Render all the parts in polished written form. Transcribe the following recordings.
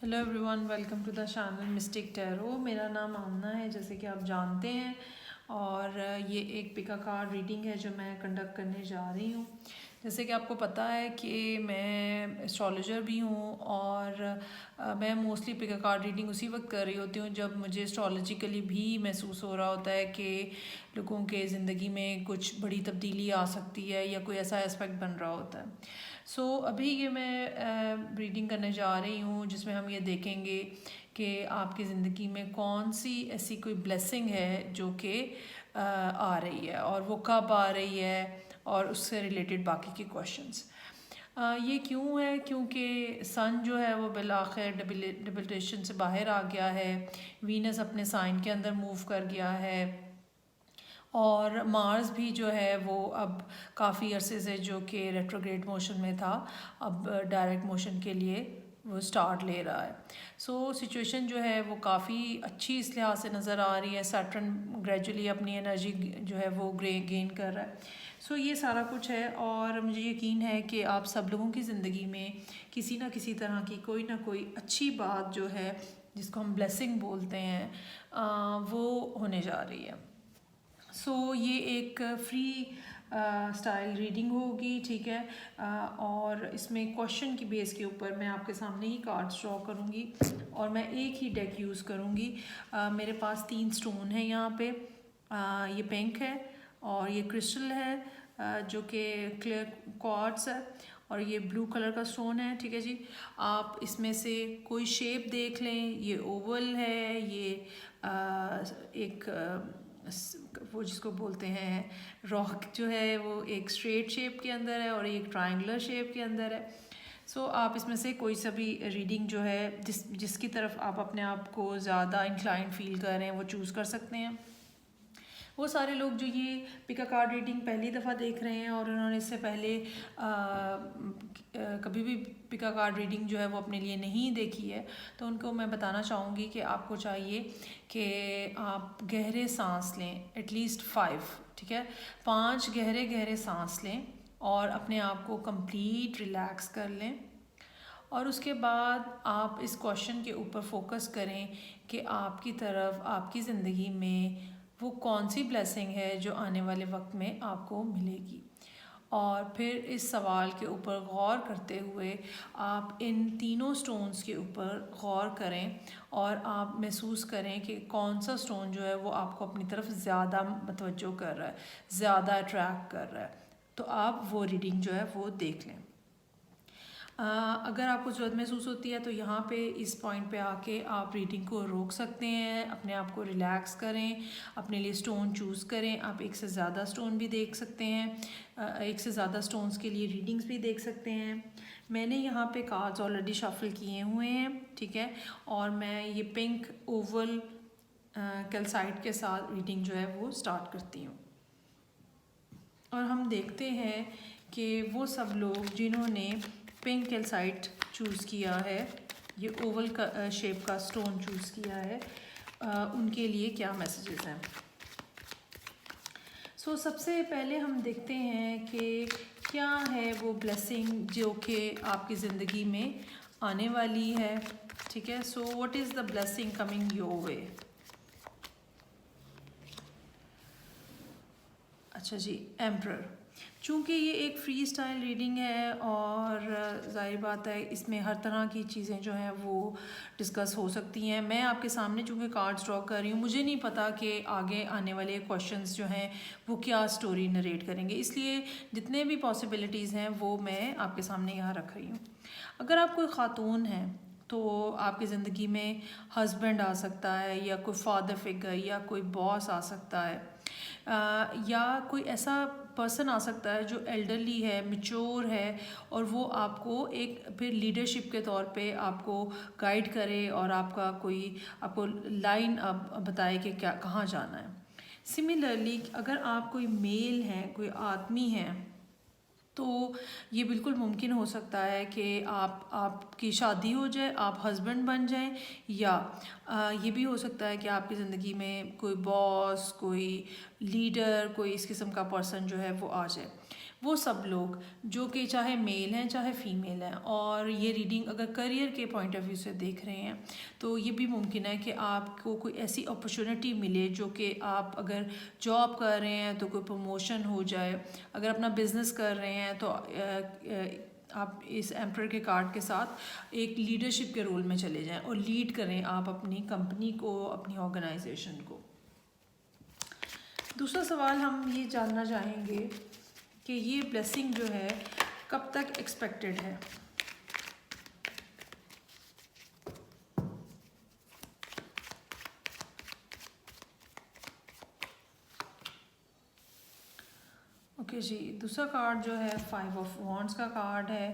Hello everyone, welcome to the channel mystic tarot. मेरा नाम आमना है, जैसे कि आप जानते हैं। और ये एक पिका कार्ड रीडिंग है जो मैं कंडक्ट करने जा रही हूँ। जैसे कि आपको पता है कि मैं एस्ट्रोलॉजर भी हूँ और मैं मोस्टली पिका कार्ड रीडिंग उसी वक्त कर रही होती हूँ जब मुझे एस्ट्रोलॉजिकली भी महसूस हो रहा होता है कि लोगों के ज़िंदगी में कुछ बड़ी तब्दीली आ सकती है या कोई ऐसा एस्पेक्ट बन रहा होता है। अभी ये मैं रीडिंग करने जा रही हूँ जिसमें हम ये देखेंगे कि आपकी ज़िंदगी में कौन सी ऐसी कोई ब्लेसिंग है जो कि आ रही है और वो कब आ रही है, और उससे रिलेटेड बाकी के क्वेश्चंस। ये क्यों है? क्योंकि सन जो है वो बिल आखिर डिबिलिटेशन से बाहर आ गया है, वीनस अपने साइन के अंदर मूव कर गया है, और मार्स भी जो है वो अब काफ़ी अरसे से जो कि रेट्रोग्रेड मोशन में था, अब डायरेक्ट मोशन के लिए वो स्टार्ट ले रहा है। सिचुएशन जो है वो काफ़ी अच्छी इस लिहाज से नज़र आ रही है। सैटर्न ग्रेजुअली अपनी एनर्जी जो है वो गेन कर रहा है। ये सारा कुछ है, और मुझे यकीन है कि आप सब लोगों की ज़िंदगी में किसी ना किसी तरह की कोई ना कोई अच्छी बात जो है, जिसको हम ब्लेसिंग बोलते हैं, वो होने जा रही है। ये एक फ्री स्टाइल रीडिंग होगी, ठीक है। और इसमें क्वेश्चन की बेस के ऊपर मैं आपके सामने ही कार्ड्स ड्रॉ करूँगी और मैं एक ही डेक यूज़ करूँगी। मेरे पास 3 स्टोन है यहाँ पे। ये पिंक है और ये क्रिस्टल है, जो कि क्लियर क्वार्ट्ज है, और ये ब्लू कलर का स्टोन है, ठीक है जी। आप इसमें से कोई शेप देख लें। ये ओवल है, ये एक वो जिसको बोलते हैं रॉक जो है वो एक स्ट्रेट शेप के अंदर है और एक ट्रायंगुलर शेप के अंदर है। आप इसमें से कोई सा भी रीडिंग जो है जिसकी तरफ आप अपने आप को ज़्यादा इंक्लाइन फील कर रहे हैं वो चूज़ कर सकते हैं। वो सारे लोग जो ये पिका कार्ड रीडिंग पहली दफ़ा देख रहे हैं और उन्होंने इससे पहले कभी भी पिका कार्ड रीडिंग जो है वो अपने लिए नहीं देखी है, तो उनको मैं बताना चाहूँगी कि आपको चाहिए कि आप गहरे सांस लें, एटलीस्ट 5, ठीक है, 5 गहरे गहरे सांस लें और अपने आप को कंप्लीट रिलैक्स कर लें। और उसके बाद आप इस क्वेश्चन के ऊपर फोकस करें कि आपकी तरफ आपकी ज़िंदगी में वो कौन सी ब्लेसिंग है जो आने वाले वक्त में आपको मिलेगी। और फिर इस सवाल के ऊपर गौर करते हुए आप इन तीनों स्टोन्स के ऊपर गौर करें और आप महसूस करें कि कौन सा स्टोन जो है वो आपको अपनी तरफ ज़्यादा मतवज्जो कर रहा है, ज़्यादा अट्रैक्ट कर रहा है। तो आप वो रीडिंग जो है वो देख लें। अगर आपको ज़रूरत महसूस होती है तो यहाँ पे इस पॉइंट पे आके आप रीडिंग को रोक सकते हैं, अपने आप को रिलैक्स करें, अपने लिए स्टोन चूज़ करें। आप एक से ज़्यादा स्टोन भी देख सकते हैं, एक से ज़्यादा स्टोन्स के लिए रीडिंग्स भी देख सकते हैं। मैंने यहाँ पे कार्ड्स ऑलरेडी शफल किए हुए हैं, ठीक है, और मैं ये पिंक ओवल कैल्साइट के साथ रीडिंग जो है वो स्टार्ट करती हूँ। और हम देखते हैं कि वो सब लोग जिन्होंने पिंक कैल्साइट चूज़ किया है, ये ओवल का शेप का स्टोन चूज़ किया है, उनके लिए क्या मैसेजेस हैं। सबसे पहले हम देखते हैं कि क्या है वो ब्लेसिंग जो कि आपकी ज़िंदगी में आने वाली है, ठीक है। What is the blessing coming your way. अच्छा जी, एम्परर। चूँकि ये एक फ्री स्टाइल रीडिंग है और ज़ाहिर बात है इसमें हर तरह की चीज़ें जो हैं वो डिस्कस हो सकती हैं। मैं आपके सामने चूँकि कार्ड्स ड्रॉ कर रही हूँ, मुझे नहीं पता कि आगे आने वाले क्वेश्चंस जो हैं वो क्या स्टोरी नरेट करेंगे, इसलिए जितने भी पॉसिबिलिटीज़ हैं वो मैं आपके सामने यहाँ रख रही हूँ। अगर आप कोई ख़ातून हैं तो आपकी ज़िंदगी में हस्बैंड आ सकता है, या कोई फादर फिगर, या कोई बॉस आ सकता है, या कोई ऐसा पर्सन आ सकता है जो एल्डरली है, मैच्योर है, और वो आपको एक फिर लीडरशिप के तौर पे आपको गाइड करे और आपको लाइन अब बताए कि क्या कहाँ जाना है। सिमिलरली अगर आप कोई मेल हैं, कोई आदमी हैं, तो ये बिल्कुल मुमकिन हो सकता है कि आपकी शादी हो जाए, आप हस्बैंड बन जाएं, या ये भी हो सकता है कि आपकी ज़िंदगी में कोई बॉस, कोई लीडर, कोई इस किस्म का पर्सन जो है वो आ जाए। वो सब लोग जो कि चाहे मेल हैं चाहे फीमेल हैं और ये रीडिंग अगर करियर के पॉइंट ऑफ व्यू से देख रहे हैं तो ये भी मुमकिन है कि आपको कोई ऐसी अपॉर्चुनिटी मिले जो कि आप अगर जॉब कर रहे हैं तो कोई प्रमोशन हो जाए, अगर अपना बिजनेस कर रहे हैं तो आप इस एम्परर के कार्ड के साथ एक लीडरशिप के रोल में चले जाएं और लीड करें आप अपनी कंपनी को, अपनी ऑर्गेनाइजेशन को। दूसरा सवाल हम ये जानना चाहेंगे कि ये ब्लेसिंग जो है कब तक एक्सपेक्टेड है। ओके जी, दूसरा कार्ड जो है 5 ऑफ वॉन्ड्स का कार्ड है।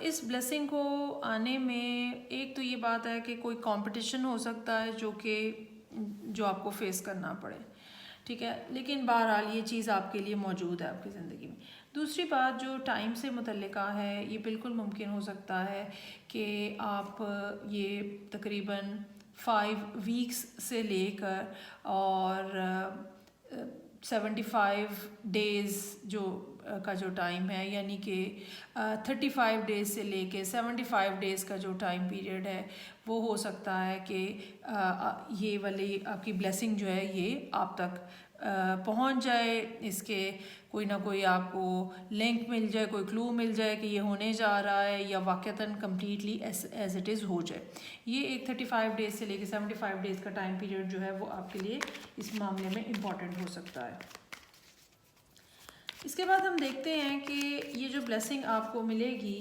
इस ब्लेसिंग को आने में एक तो ये बात है कि कोई कंपटीशन हो सकता है जो आपको फेस करना पड़े, ठीक है, लेकिन बहरहाल ये चीज़ आपके लिए मौजूद है आपकी ज़िंदगी में। दूसरी बात जो टाइम से मुतल्लिका है, ये बिल्कुल मुमकिन हो सकता है कि आप ये तकरीबन 5 वीक्स से लेकर और 75 डेज़ का जो टाइम है, यानी कि 35 डेज़ से लेके 75 डेज़ का जो टाइम पीरियड है वो हो सकता है कि ये वाली आपकी ब्लेसिंग जो है ये आप तक पहुंच जाए। इसके कोई ना कोई आपको लिंक मिल जाए, कोई क्लू मिल जाए कि ये होने जा रहा है या वाक़तन कम्प्लीटली एज इट इज़ हो जाए। ये एक 35 डेज़ से लेके 75 डेज़ का टाइम पीरियड जो है वो आपके लिए इस मामले में इम्पॉर्टेंट हो सकता है। इसके बाद हम देखते हैं कि ये जो ब्लेसिंग आपको मिलेगी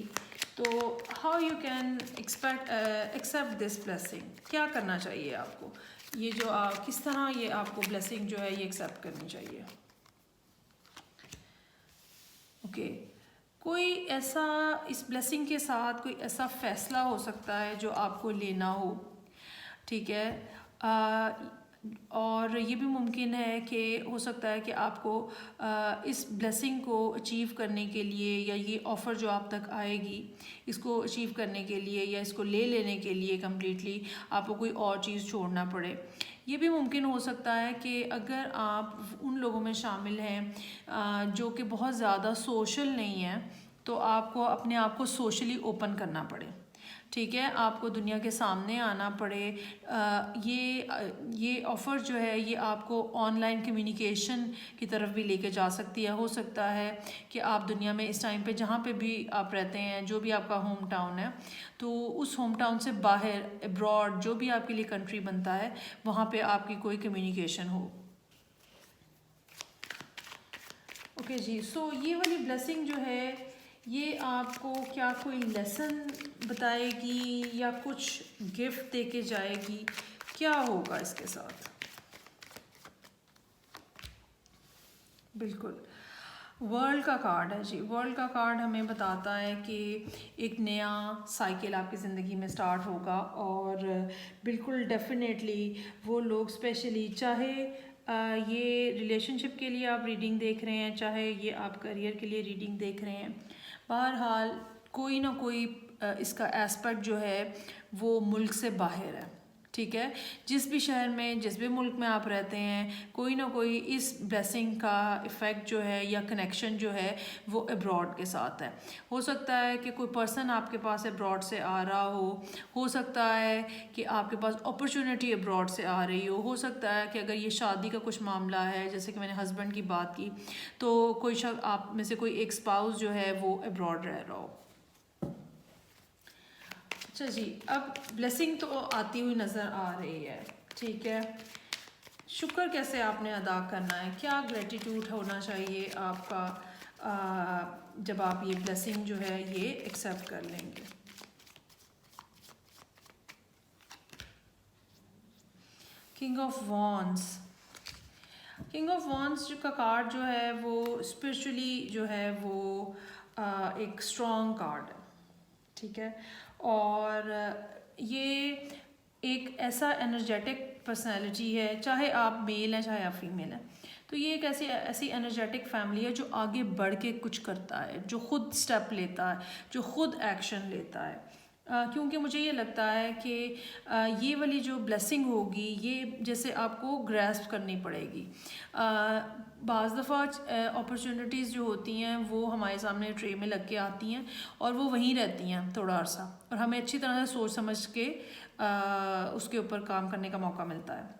तो how you can accept this blessing, क्या करना चाहिए आपको, ये जो किस तरह ये आपको ब्लेसिंग जो है ये एक्सेप्ट करनी चाहिए। ओके, कोई ऐसा इस ब्लेसिंग के साथ कोई ऐसा फ़ैसला हो सकता है जो आपको लेना हो, ठीक है, और ये भी मुमकिन है कि हो सकता है कि आपको इस ब्लेसिंग को अचीव करने के लिए या ये ऑफ़र जो आप तक आएगी इसको अचीव करने के लिए या इसको ले लेने के लिए कम्प्लीटली आपको कोई और चीज़ छोड़ना पड़े। ये भी मुमकिन हो सकता है कि अगर आप उन लोगों में शामिल हैं जो कि बहुत ज़्यादा सोशल नहीं हैं तो आपको अपने आप को सोशली ओपन करना पड़े, ठीक है, आपको दुनिया के सामने आना पड़े। ये ऑफ़र जो है ये आपको ऑनलाइन कम्युनिकेशन की तरफ भी लेके जा सकती है। हो सकता है कि आप दुनिया में इस टाइम पे जहाँ पे भी आप रहते हैं, जो भी आपका होम टाउन है, तो उस होम टाउन से बाहर अब्रॉड जो भी आपके लिए कंट्री बनता है वहाँ पे आपकी कोई कम्युनिकेशन हो। ओके जी, सो ये वाली ब्लेसिंग जो है ये आपको क्या कोई लेसन बताएगी या कुछ गिफ्ट दे के जाएगी, क्या होगा इसके साथ। बिल्कुल, वर्ल्ड का कार्ड है जी। वर्ल्ड का कार्ड हमें बताता है कि एक नया साइकिल आपकी ज़िंदगी में स्टार्ट होगा और बिल्कुल डेफिनेटली वो लोग स्पेशली चाहे ये रिलेशनशिप के लिए आप रीडिंग देख रहे हैं, चाहे ये आप करियर के लिए रीडिंग देख रहे हैं, बहरहाल कोई ना कोई इसका एस्पेक्ट जो है वो मुल्क से बाहर है, ठीक है। जिस भी शहर में, जिस भी मुल्क में आप रहते हैं, कोई ना कोई इस ब्लेसिंग का इफ़ेक्ट जो है या कनेक्शन जो है वो अब्रॉड के साथ है। हो सकता है कि कोई पर्सन आपके पास अब्रॉड से आ रहा हो सकता है कि आपके पास अपॉर्चुनिटी अब्रॉड से आ रही हो सकता है कि अगर ये शादी का कुछ मामला है, जैसे कि मैंने हस्बैंड की बात की, तो कोई शख्स आप में से कोई एक स्पाउस जो है वो अब्रॉड रह रहा हो। अच्छा जी, अब ब्लेसिंग तो आती हुई नज़र आ रही है, ठीक है, शुक्र कैसे आपने अदा करना है, क्या ग्रेटिट्यूड होना चाहिए आपका जब आप ये ब्लेसिंग जो है ये एक्सेप्ट कर लेंगे। King of wands, king of wands का कार्ड जो है वो स्पिरिचुअली जो है वो एक स्ट्रॉन्ग कार्ड है, ठीक है, और ये एक ऐसा एनर्जेटिक पर्सनालिटी है, चाहे आप मेल हैं चाहे आप फीमेल हैं, तो ये एक ऐसी एनर्जेटिक फैमिली है जो आगे बढ़ के कुछ करता है, जो खुद स्टेप लेता है, जो खुद एक्शन लेता है, क्योंकि मुझे ये लगता है कि ये वाली जो ब्लेसिंग होगी ये जैसे आपको ग्रैस्प करनी पड़ेगी। बाज़ दफ़ा अपॉर्चुनिटीज़ जो होती हैं वो हमारे सामने ट्रे में लग के आती हैं और वो वहीं रहती हैं थोड़ा अर्सा, और हमें अच्छी तरह से सोच समझ के उसके ऊपर काम करने का मौका मिलता है।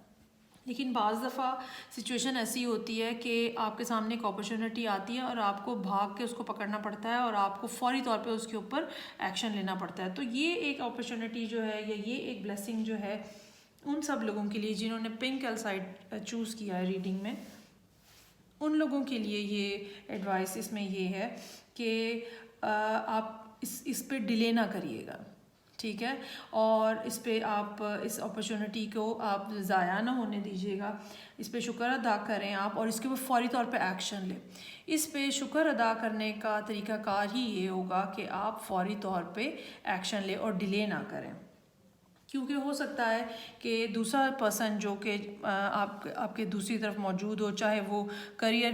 लेकिन बाज़ दफ़ा सिचुएशन ऐसी होती है कि आपके सामने एक अपॉर्चुनिटी आती है और आपको भाग के उसको पकड़ना पड़ता है और आपको फ़ौरी तौर पे उसके ऊपर एक्शन लेना पड़ता है। तो ये एक अपॉर्चुनिटी जो है या ये एक ब्लेसिंग जो है उन सब लोगों के लिए जिन्होंने पिंक कैल्साइट चूज़ किया है रीडिंग में, उन लोगों के लिए ये एडवाइस इसमें ये है कि आप इस पे डिले ना करिएगा, ठीक है, और इस पे आप इस अपॉर्चुनिटी को आप ज़ाया ना होने दीजिएगा। इस पे शुक्र अदा करें आप और इसके ऊपर फ़ौरी तौर पे एक्शन लें। इस पे शुक्र अदा करने का तरीक़ाकार ही ये होगा कि आप फ़ौरी तौर पे एक्शन लें और डिले ना करें, क्योंकि हो सकता है कि दूसरा पर्सन जो कि आपके दूसरी तरफ मौजूद हो, चाहे वो करियर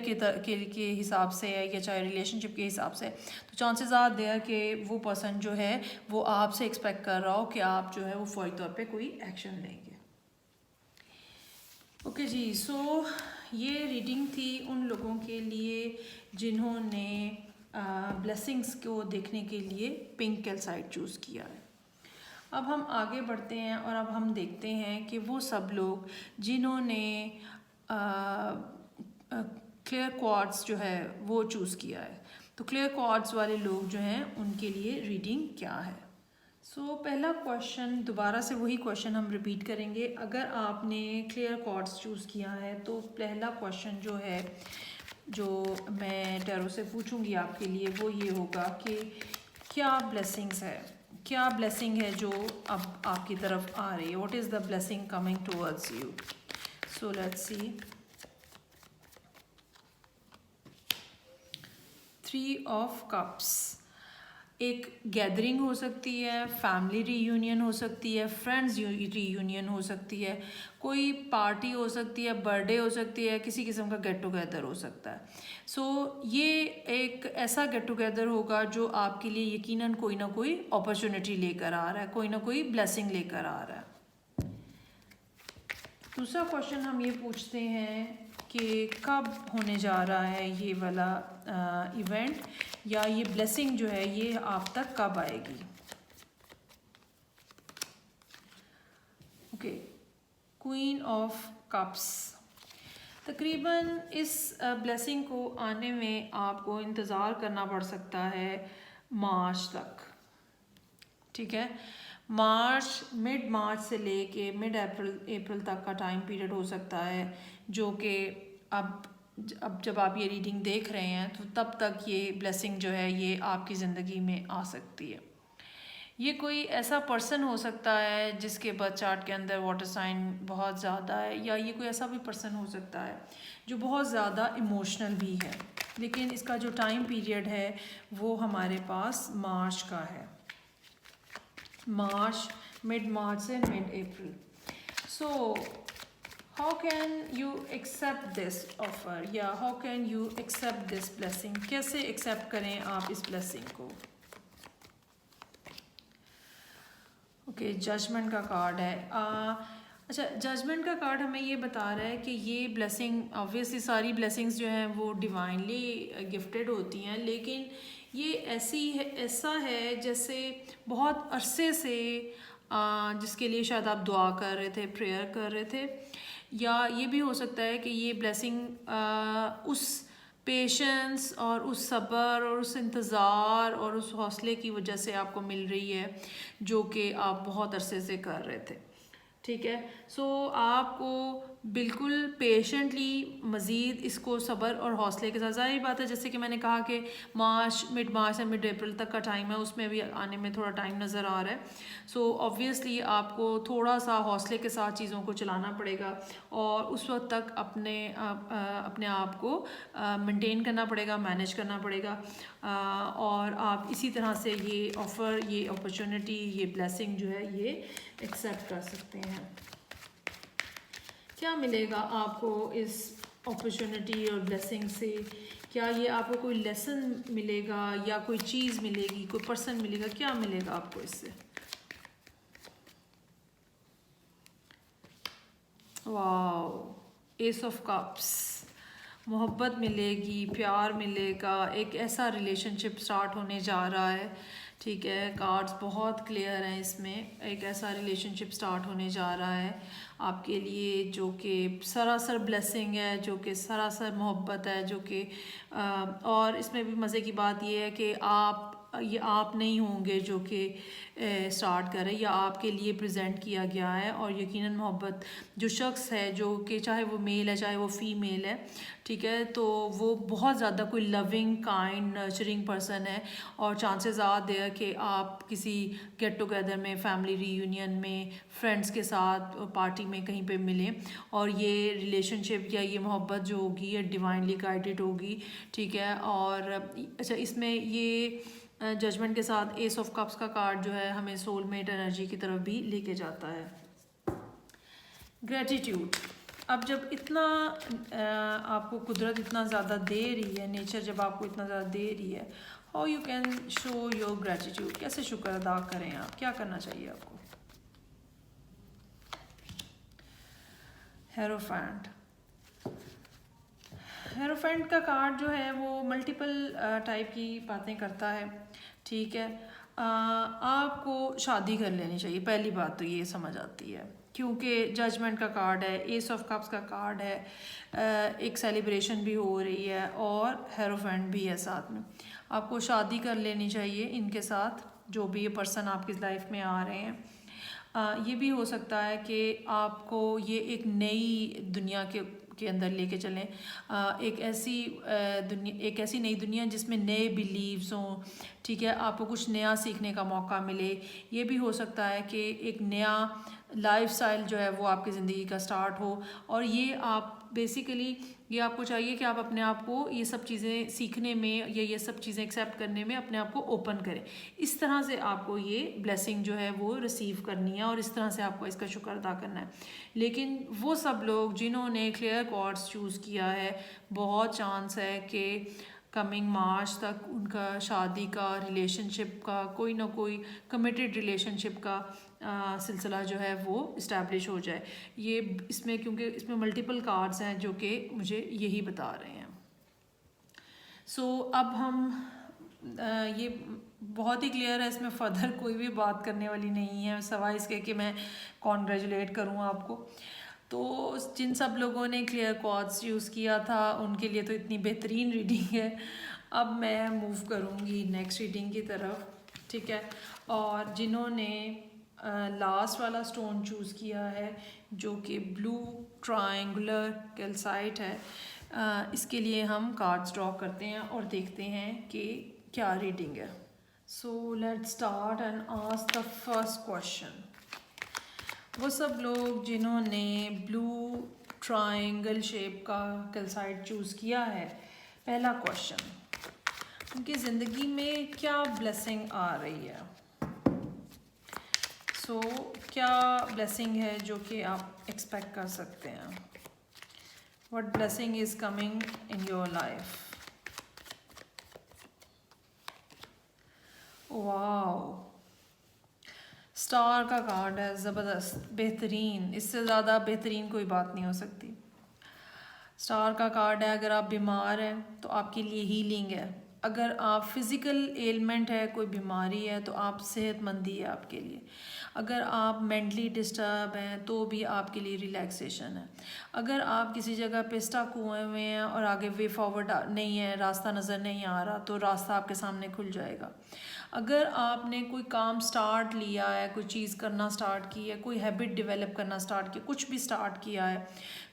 के हिसाब से है या चाहे रिलेशनशिप के हिसाब से, तो चांसेस आर देयर कि वो पर्सन जो है वो आपसे एक्सपेक्ट कर रहा हो कि आप जो है वो फौरी तौर पे कोई एक्शन लेंगे। ओके जी, सो ये रीडिंग थी उन लोगों के लिए जिन्होंने ब्लेसिंग्स को देखने के लिए पिंक कैल्साइट चूज़ किया है। अब हम आगे बढ़ते हैं और अब हम देखते हैं कि वो सब लोग जिन्होंने क्लियर क्वार्ट्ज जो है वो चूज़ किया है, तो क्लियर क्वार्ट्ज वाले लोग जो हैं उनके लिए रीडिंग क्या है। सो पहला क्वेश्चन, दोबारा से वही क्वेश्चन हम रिपीट करेंगे। अगर आपने क्लियर क्वार्ट्ज चूज़ किया है तो पहला क्वेश्चन जो है जो मैं टैरो से पूछूंगी आपके लिए वो ये होगा कि क्या ब्लेसिंग्स है, क्या ब्लेसिंग है जो अब आपकी तरफ आ रही है। What is the blessing coming towards you. So let's see. 3 of cups, एक गैदरिंग हो सकती है, फैमिली रीयूनियन हो सकती है, फ्रेंड्स रीयूनियन हो सकती है, कोई पार्टी हो सकती है, बर्थडे हो सकती है, किसी किस्म का गेट टुगेदर हो सकता है। सो ये एक ऐसा गेट टुगेदर होगा जो आपके लिए यकीनन कोई ना कोई अपॉर्चुनिटी लेकर आ रहा है, कोई ना कोई ब्लेसिंग लेकर आ रहा है। दूसरा क्वेश्चन हम ये पूछते हैं कि कब होने जा रहा है ये वाला इवेंट या ये ब्लेसिंग जो है ये आप तक कब आएगी। ओके, क्वीन ऑफ कप्स, तकरीबन इस ब्लेसिंग को आने में आपको इंतज़ार करना पड़ सकता है मार्च तक, ठीक है। मिड मार्च से लेके मिड अप्रैल तक का टाइम पीरियड हो सकता है, जो कि अब जब आप ये रीडिंग देख रहे हैं तो तब तक ये ब्लेसिंग जो है ये आपकी ज़िंदगी में आ सकती है। ये कोई ऐसा पर्सन हो सकता है जिसके बर्थ चार्ट के अंदर वाटर साइन बहुत ज़्यादा है, या ये कोई ऐसा भी पर्सन हो सकता है जो बहुत ज़्यादा इमोशनल भी है, लेकिन इसका जो टाइम पीरियड है वो हमारे पास मार्च का है, मार्च, मिड मार्च से mid April. So how can you accept this offer या how can you accept this blessing, कैसे एक्सेप्ट करें आप इस ब्लेसिंग को। ओके, जजमेंट का कार्ड है। अच्छा, जजमेंट का कार्ड हमें ये बता रहा है कि ये ब्लेसिंग, ऑब्वियसली सारी ब्लेसिंग्स जो हैं वो डिवाइनली गिफ्टेड होती हैं, लेकिन ये ऐसा है जैसे बहुत अरसे से जिसके लिए शायद आप दुआ कर रहे थे, प्रेयर कर रहे थे, या ये भी हो सकता है कि ये ब्लेसिंग उस पेशेंस और उस सब्र और उस इंतज़ार और उस हौसले की वजह से आपको मिल रही है जो कि आप बहुत अरसे से कर रहे थे, ठीक है। सो आपको बिल्कुल पेशेंटली मज़ीद इसको सब्र और हौसले के साथ, ज़ाहिर बात है जैसे कि मैंने कहा कि मिड मार्च से मिड अप्रैल तक का टाइम है, उसमें भी आने में थोड़ा टाइम नज़र आ रहा है। सो ऑब्वियसली आपको थोड़ा सा हौसले के साथ चीज़ों को चलाना पड़ेगा और उस वक्त तक अपने आप को मेंटेन करना पड़ेगा, मैनेज करना पड़ेगा, और आप इसी तरह से ये ऑफ़र, ये अपॉर्चुनिटी, ये ब्लेसिंग जो है ये एक्सेप्ट कर सकते हैं। क्या मिलेगा आपको इस अपॉर्चुनिटी और ब्लेसिंग से, क्या ये आपको कोई लेसन मिलेगा या कोई चीज़ मिलेगी, कोई पर्सन मिलेगा, क्या मिलेगा आपको इससे। वाह, एस ऑफ कप्स, मोहब्बत मिलेगी, प्यार मिलेगा, एक ऐसा रिलेशनशिप स्टार्ट होने जा रहा है। ठीक है, कार्ड्स बहुत क्लियर हैं इसमें, एक ऐसा रिलेशनशिप स्टार्ट होने जा रहा है आपके लिए जो कि सरासर ब्लेसिंग है, जो कि सरासर मोहब्बत है, जो कि और इसमें भी मज़े की बात ये है कि आप नहीं होंगे जो कि स्टार्ट कर रहे, या आपके लिए प्रेजेंट किया गया है। और यकीनन मोहब्बत जो शख्स है, जो कि चाहे वो मेल है चाहे वो फीमेल है, ठीक है, तो वो बहुत ज़्यादा कोई लविंग काइंड नर्चरिंग पर्सन है। और चांसेस आर देयर कि आप किसी गेट टुगेदर में, फैमिली रीयूनियन में, फ्रेंड्स के साथ पार्टी में कहीं पे मिलें, और ये रिलेशनशिप या ये मोहब्बत जो होगी ये डिवाइनली गाइडेड होगी। ठीक है, और अच्छा, इसमें ये जजमेंट के साथ एस ऑफ कप्स का कार्ड जो है हमें सोलमेट एनर्जी की तरफ भी लेके जाता है। ग्रेटिट्यूड, अब जब इतना आपको कुदरत इतना ज़्यादा दे रही है, नेचर जब आपको इतना ज़्यादा दे रही है, how you can show your gratitude, कैसे शुक्र अदा करें आप, क्या करना चाहिए आपको। हेरोफेंट, हेरोफेंट का कार्ड जो है वो मल्टीपल टाइप की बातें करता है। ठीक है, आपको शादी कर लेनी चाहिए, पहली बात तो ये समझ आती है, क्योंकि जजमेंट का कार्ड है, एस ऑफ कप्स का कार्ड है, एक सेलिब्रेशन भी हो रही है और हेरोफेंट भी है साथ में। आपको शादी कर लेनी चाहिए इनके साथ, जो भी ये पर्सन आपकी लाइफ में आ रहे हैं। ये भी हो सकता है कि आपको ये एक नई दुनिया के अंदर लेके चलें, एक ऐसी नई दुनिया जिसमें नए बिलीव्स हों। ठीक है, आपको कुछ नया सीखने का मौका मिले। ये भी हो सकता है कि एक नया लाइफस्टाइल जो है वो आपकी ज़िंदगी का स्टार्ट हो, और ये आप बेसिकली ये आपको चाहिए कि आप अपने आप को ये सब चीज़ें सीखने में या ये सब चीज़ें एक्सेप्ट करने में अपने आप को ओपन करें। इस तरह से आपको ये ब्लेसिंग जो है वो रिसीव करनी है, और इस तरह से आपको इसका शुक्र अदा करना है। लेकिन वो सब लोग जिन्होंने क्लियर कॉर्ड्स चूज़ किया है, बहुत चांस है कि कमिंग मार्च तक उनका शादी का, रिलेशनशिप का, कोई ना कोई कमिटेड रिलेशनशिप का सिलसिला जो है वो इस्टेब्लिश हो जाए। ये इसमें, क्योंकि इसमें मल्टीपल कार्ड्स हैं जो कि मुझे यही बता रहे हैं। सो अब हम ये बहुत ही क्लियर है, इसमें फर्दर कोई भी बात करने वाली नहीं है, सवाए इसके कि मैं कॉन्ग्रेचुलेट करूँ आपको। तो जिन सब लोगों ने क्लियर कॉर्ड्स यूज़ किया था उनके लिए तो इतनी बेहतरीन रीडिंग है। अब मैं मूव करूँगी नेक्स्ट रीडिंग की तरफ। ठीक है, और जिन्होंने लास्ट वाला स्टोन चूज़ किया है जो कि ब्लू ट्रायंगुलर कैल्साइट है, इसके लिए हम कार्ड्स ड्रॉ करते हैं और देखते हैं कि क्या रीडिंग है। So let's start and ask the first question. वो सब लोग जिन्होंने ब्लू ट्रायंगल शेप का कैल्साइट चूज़ किया है, पहला क्वेश्चन, उनकी ज़िंदगी में क्या ब्लेसिंग आ रही है। सो क्या ब्लेसिंग है जो कि आप एक्सपेक्ट कर सकते हैं। What blessing is coming in your life. Wow, star का कार्ड है, ज़बरदस्त, बेहतरीन, इससे ज़्यादा बेहतरीन कोई बात नहीं हो सकती। स्टार का कार्ड है, अगर आप बीमार हैं तो आपके लिए हीलिंग है, अगर आप फिज़िकल एलिमेंट है, कोई बीमारी है, तो आप सेहतमंदी है आपके लिए, अगर आप मेंटली डिस्टर्ब हैं तो भी आपके लिए रिलैक्सेशन है, अगर आप किसी जगह पे स्टक हुए हुए हैं और आगे वे फॉरवर्ड नहीं है, रास्ता नज़र नहीं आ रहा, तो रास्ता आपके सामने खुल जाएगा। अगर आपने कोई काम स्टार्ट लिया है, कोई चीज़ करना स्टार्ट की है, कोई हैबिट डेवलप करना स्टार्ट किया, कुछ भी स्टार्ट किया है,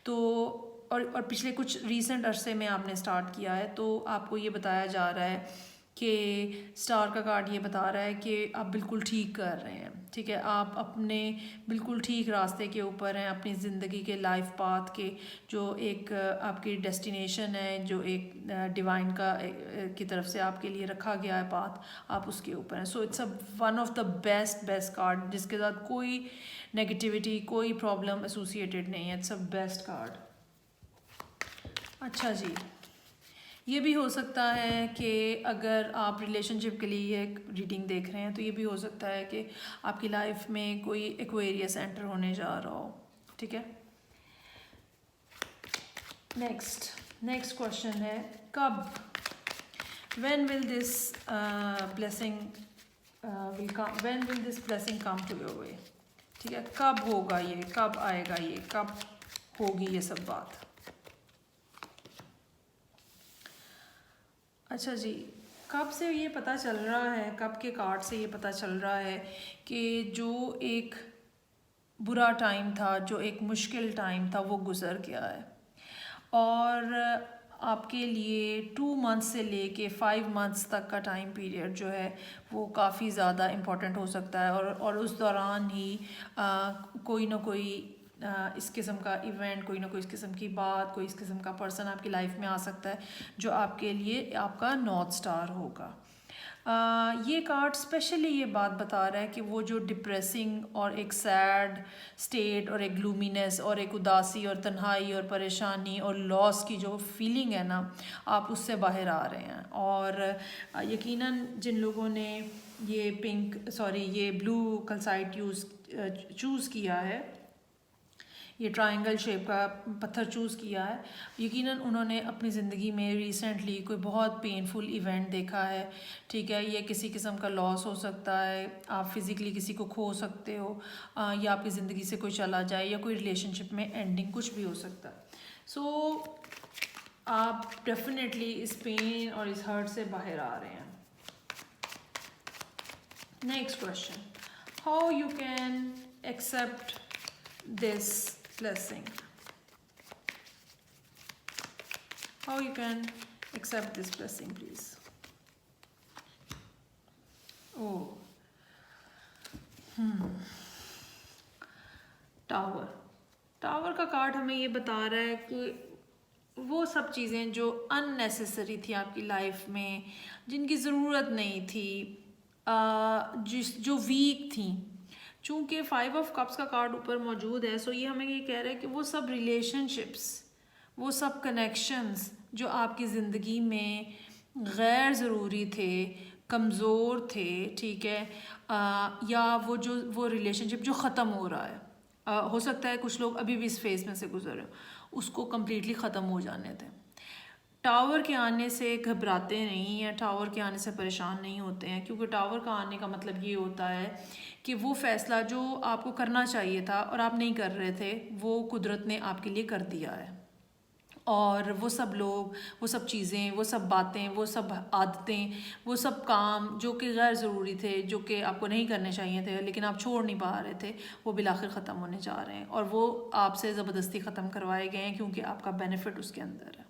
तो और पिछले कुछ रीसेंट अरसे में आपने स्टार्ट किया है, तो आपको ये बताया जा रहा है कि स्टार का कार्ड ये बता रहा है कि आप बिल्कुल ठीक कर रहे हैं। ठीक है, आप अपने बिल्कुल ठीक रास्ते के ऊपर हैं, अपनी ज़िंदगी के लाइफ पाथ के, जो एक आपकी डेस्टिनेशन है, जो एक डिवाइन का की तरफ से आपके लिए रखा गया है पाथ, आप उसके ऊपर हैं। So it's a one of the best card, जिसके साथ कोई नेगेटिविटी, कोई प्रॉब्लम एसोसिएटेड नहीं है। It's a best card. अच्छा जी, ये भी हो सकता है कि अगर आप रिलेशनशिप के लिए एक रीडिंग देख रहे हैं तो ये भी हो सकता है कि आपकी लाइफ में कोई एक्वेरियस एंटर होने जा रहा हो। ठीक है, नेक्स्ट क्वेश्चन है कब, when will this blessing when will this blessing come to your way। ठीक है, कब होगा ये, कब आएगा ये, कब होगी ये सब बात। अच्छा जी, कब से ये पता चल रहा है, कब के कार्ड से ये पता चल रहा है कि जो एक बुरा टाइम था, जो एक मुश्किल टाइम था, वो गुज़र गया है और आपके लिए 2 मंथ्स से लेके 5 मंथ्स तक का टाइम पीरियड जो है वो काफ़ी ज़्यादा इम्पॉर्टेंट हो सकता है और उस दौरान ही कोई ना कोई इस किस्म का इवेंट, कोई ना कोई इस किस्म की बात, कोई इस किस्म का पर्सन आपकी लाइफ में आ सकता है जो आपके लिए आपका नॉर्थ स्टार होगा। ये कार्ड स्पेशली ये बात बता रहा है कि वो जो डिप्रेसिंग और एक सैड स्टेट और एक ग्लूमीनेस और एक उदासी और तन्हाई और परेशानी और लॉस की जो फीलिंग है ना, आप उससे बाहर आ रहे हैं। और यकीनन जिन लोगों ने ये ब्लू कलसाइट चूज़ किया है, ये ट्रायंगल शेप का पत्थर चूज़ किया है, यकीनन उन्होंने अपनी ज़िंदगी में रिसेंटली कोई बहुत पेनफुल इवेंट देखा है। ठीक है, ये किसी किस्म का लॉस हो सकता है, आप फिज़िकली किसी को खो सकते हो, या आपकी ज़िंदगी से कोई चला जाए, या कोई रिलेशनशिप में एंडिंग, कुछ भी हो सकता है। सो आप डेफिनेटली इस पेन और इस हर्ट से बाहर आ रहे हैं। Next question, how you can accept this blessing, how you can accept this blessing please। Tower का कार्ड हमें ये बता रहा है कि वो सब चीज़ें जो अननेसेसरी थी आपकी लाइफ में, जिनकी ज़रूरत नहीं थी, जो वीक थी, चूँकि 5 ऑफ कप्स का कार्ड ऊपर मौजूद है, सो ये हमें ये कह रहा है कि वो सब रिलेशनशिप्स, वो सब कनेक्शंस जो आपकी ज़िंदगी में गैर ज़रूरी थे, कमज़ोर थे, ठीक है, या वो रिलेशनशिप जो ख़त्म हो रहा है, हो सकता है कुछ लोग अभी भी इस फेज़ में से गुजर रहे हो, उसको कम्प्लीटली ख़त्म हो जाने दें। टावर के आने से घबराते नहीं हैं, टावर के आने से परेशान नहीं होते हैं, क्योंकि टावर का आने का मतलब ये होता है कि वो फ़ैसला जो आपको करना चाहिए था और आप नहीं कर रहे थे, वो कुदरत ने आपके लिए कर दिया है। और वो सब लोग, वो सब चीज़ें, वो सब बातें, वो सब आदतें, वो सब काम जो कि गैर ज़रूरी थे, जो कि आपको नहीं करने चाहिए थे लेकिन आप छोड़ नहीं पा रहे थे, वो बिलाखिर ख़त्म होने जा रहे हैं और वो आपसे ज़बरदस्ती ख़त्म करवाए गए हैं क्योंकि आपका बेनिफिट उसके अंदर है।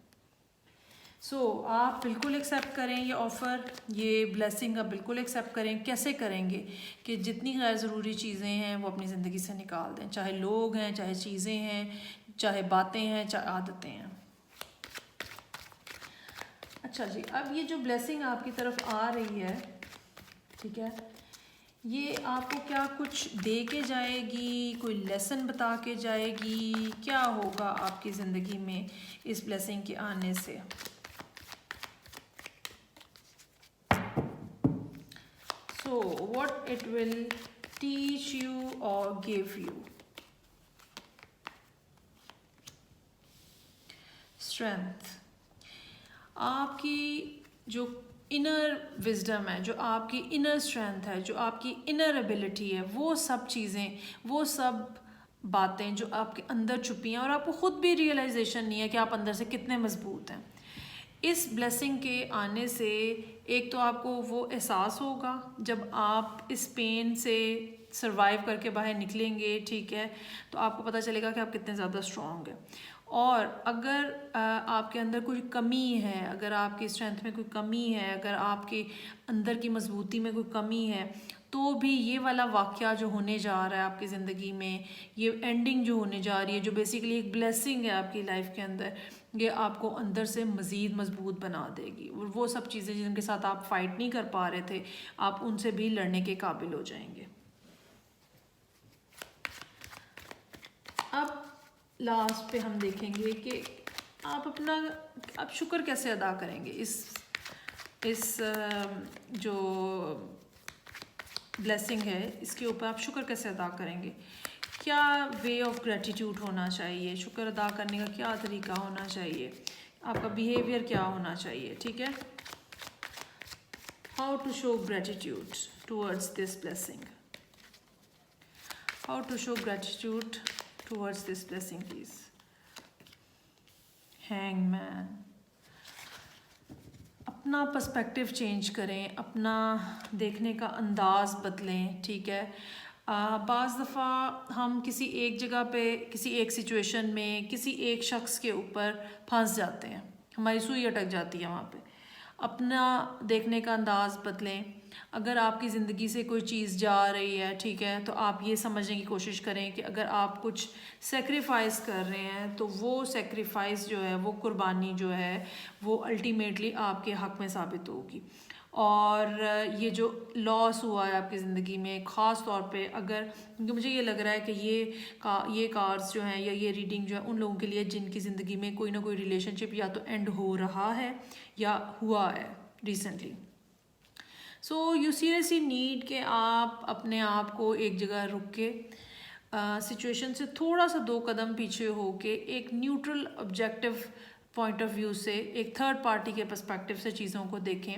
आप बिल्कुल एक्सेप्ट करें ये ऑफ़र, ये ब्लेसिंग आप बिल्कुल एक्सेप्ट करें। कैसे करेंगे कि जितनी गैर ज़रूरी चीज़ें हैं वो अपनी ज़िंदगी से निकाल दें, चाहे लोग हैं, चाहे चीज़ें हैं, चाहे बातें हैं, चाहे आदतें हैं। अच्छा जी, अब ये जो ब्लेसिंग आपकी तरफ आ रही है, ठीक है, ये आपको क्या कुछ दे के जाएगी, कोई लेसन बता के जाएगी, क्या होगा आपकी ज़िंदगी में इस ब्लेसिंग के आने से? So what it will teach you or give you? Strength, आपकी जो इनर विजडम है, जो आपकी इनर स्ट्रेंथ है, जो आपकी इनर एबिलिटी है, वो सब चीज़ें, वो सब बातें जो आपके अंदर छुपी हैं और आपको ख़ुद भी रियलाइजेशन नहीं है कि आप अंदर से कितने मजबूत हैं। इस ब्लेसिंग के आने से एक तो आपको वो एहसास होगा जब आप इस पेन से सरवाइव करके बाहर निकलेंगे, ठीक है, तो आपको पता चलेगा कि आप कितने ज़्यादा स्ट्रॉन्ग हैं। और अगर आपके अंदर कोई कमी है, अगर आपकी स्ट्रेंथ में कोई कमी है, अगर आपके अंदर की मजबूती में कोई कमी है, तो भी ये वाला वाक़या जो होने जा रहा है आपकी ज़िंदगी में, ये एंडिंग जो होने जा रही है, जो बेसिकली एक ब्लेसिंग है आपकी लाइफ के अंदर, ये आपको अंदर से मज़ीद मजबूत बना देगी। और वो सब चीज़ें जिनके साथ आप फाइट नहीं कर पा रहे थे, आप उनसे भी लड़ने के काबिल हो जाएंगे। अब लास्ट पे हम देखेंगे कि आप शुक्र कैसे अदा करेंगे इस जो ब्लेसिंग है, इसके ऊपर आप शुक्र कैसे अदा करेंगे। क्या वे ऑफ ग्रेटिट्यूड होना चाहिए, शुक्र अदा करने का क्या तरीका होना चाहिए, आपका बिहेवियर क्या होना चाहिए, ठीक है। How to show gratitude towards this blessing, how to show gratitude towards this blessing please. Hangman, अपना पर्सपेक्टिव चेंज करें, अपना देखने का अंदाज़ बदलें, ठीक है। बाज़ दफ़ा हम किसी एक जगह पे, किसी एक सिचुएशन में, किसी एक शख्स के ऊपर फंस जाते हैं, हमारी सुई अटक जाती है वहाँ पे। अपना देखने का अंदाज़ बदलें। अगर आपकी ज़िंदगी से कोई चीज़ जा रही है, ठीक है, तो आप ये समझने की कोशिश करें कि अगर आप कुछ सेक्रीफाइस कर रहे हैं तो वो सेक्रीफाइस जो है, वो कुर्बानी जो है, वो अल्टीमेटली आपके हक़ में साबित होगी। और ये जो लॉस हुआ है आपकी ज़िंदगी में, ख़ास तौर पे अगर, क्योंकि मुझे ये लग रहा है कि ये कार्ड्स जो हैं या ये रीडिंग जो है उन लोगों के लिए जिनकी ज़िंदगी में कोई ना कोई रिलेशनशिप या तो एंड हो रहा है या हुआ है recently. So you seriously need कि आप अपने आप को एक जगह रुक के सिचुएशन से थोड़ा सा 2 कदम पीछे हो के एक neutral objective point of view से, एक थर्ड पार्टी के पर्सपेक्टिव से चीज़ों को देखें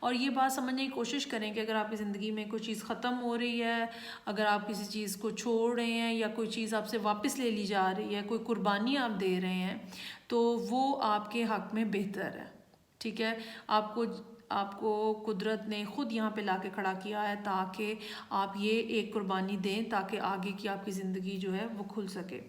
और ये बात समझने की कोशिश करें कि अगर आपकी ज़िंदगी में कोई चीज़ ख़त्म हो रही है, अगर आप किसी चीज़ को छोड़ रहे हैं या कोई चीज़ आपसे वापस ले ली जा रही है, कोई कुर्बानी आप दे रहे हैं, तो वो आपके हक़ में बेहतर है, ठीक है। आपको कुदरत ने ख़ुद यहाँ पे लाके खड़ा किया है ताकि आप ये एक कुर्बानी दें ताकि आगे की आपकी ज़िंदगी जो है वो खुल सके।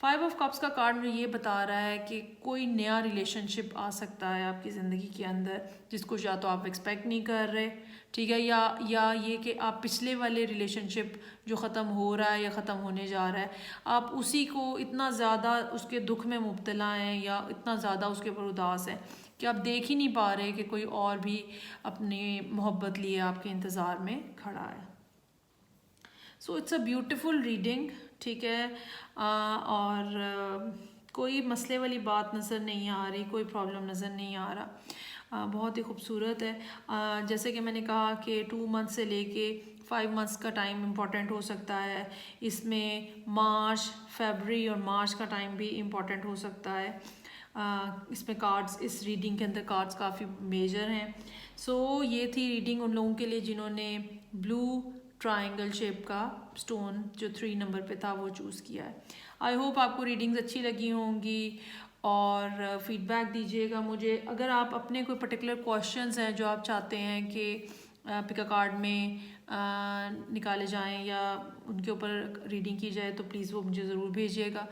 5 ऑफ कप्स का कार्ड मुझे ये बता रहा है कि कोई नया रिलेशनशिप आ सकता है आपकी ज़िंदगी के अंदर जिसको या तो आप एक्सपेक्ट नहीं कर रहे, ठीक है, या ये कि आप पिछले वाले रिलेशनशिप जो ख़त्म हो रहा है या ख़त्म होने जा रहा है, आप उसी को इतना ज़्यादा उसके दुख में मुब्तला हैं या इतना ज़्यादा उसके ऊपर उदास हैं कि आप देख ही नहीं पा रहे कि कोई और भी अपनी मोहब्बत लिए आपके इंतज़ार में खड़ा है। So it's a beautiful reading, ठीक है। और कोई मसले वाली बात नज़र नहीं आ रही, कोई प्रॉब्लम नज़र नहीं आ रहा, बहुत ही खूबसूरत है। जैसे कि मैंने कहा कि 2 मंथ से लेके 5 मंथ्स का टाइम इम्पॉर्टेंट हो सकता है, इसमें मार्च, फरवरी और मार्च का टाइम भी इम्पॉर्टेंट हो सकता है। इसमें कार्ड्स, इस रीडिंग के अंदर कार्ड्स काफ़ी मेजर हैं। सो ये थी रीडिंग उन लोगों के लिए जिन्होंने ब्लू ट्रायंगल शेप का स्टोन जो 3 नंबर पे था वो चूज़ किया है। आई होप आपको रीडिंग्स अच्छी लगी होंगी और फीडबैक दीजिएगा मुझे। अगर आप अपने कोई पर्टिकुलर क्वेश्चंस हैं जो आप चाहते हैं कि पिका कार्ड में निकाले जाएं या उनके ऊपर रीडिंग की जाए तो प्लीज़ वो मुझे ज़रूर भेजिएगा।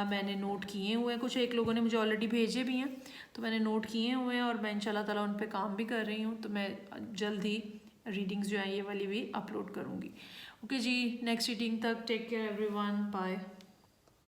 मैंने नोट किए हुए हैं, कुछ एक लोगों ने मुझे ऑलरेडी भेजे भी हैं, तो मैंने नोट किए हुए हैं और मैं इंशाल्लाह ताला उन पे काम भी कर रही हूँ, तो मैं जल्द ही रीडिंग्स जो हैं ये वाली भी अपलोड करूँगी। ओके जी, नेक्स्ट रीडिंग तक टेक केयर एवरीवन, बाय।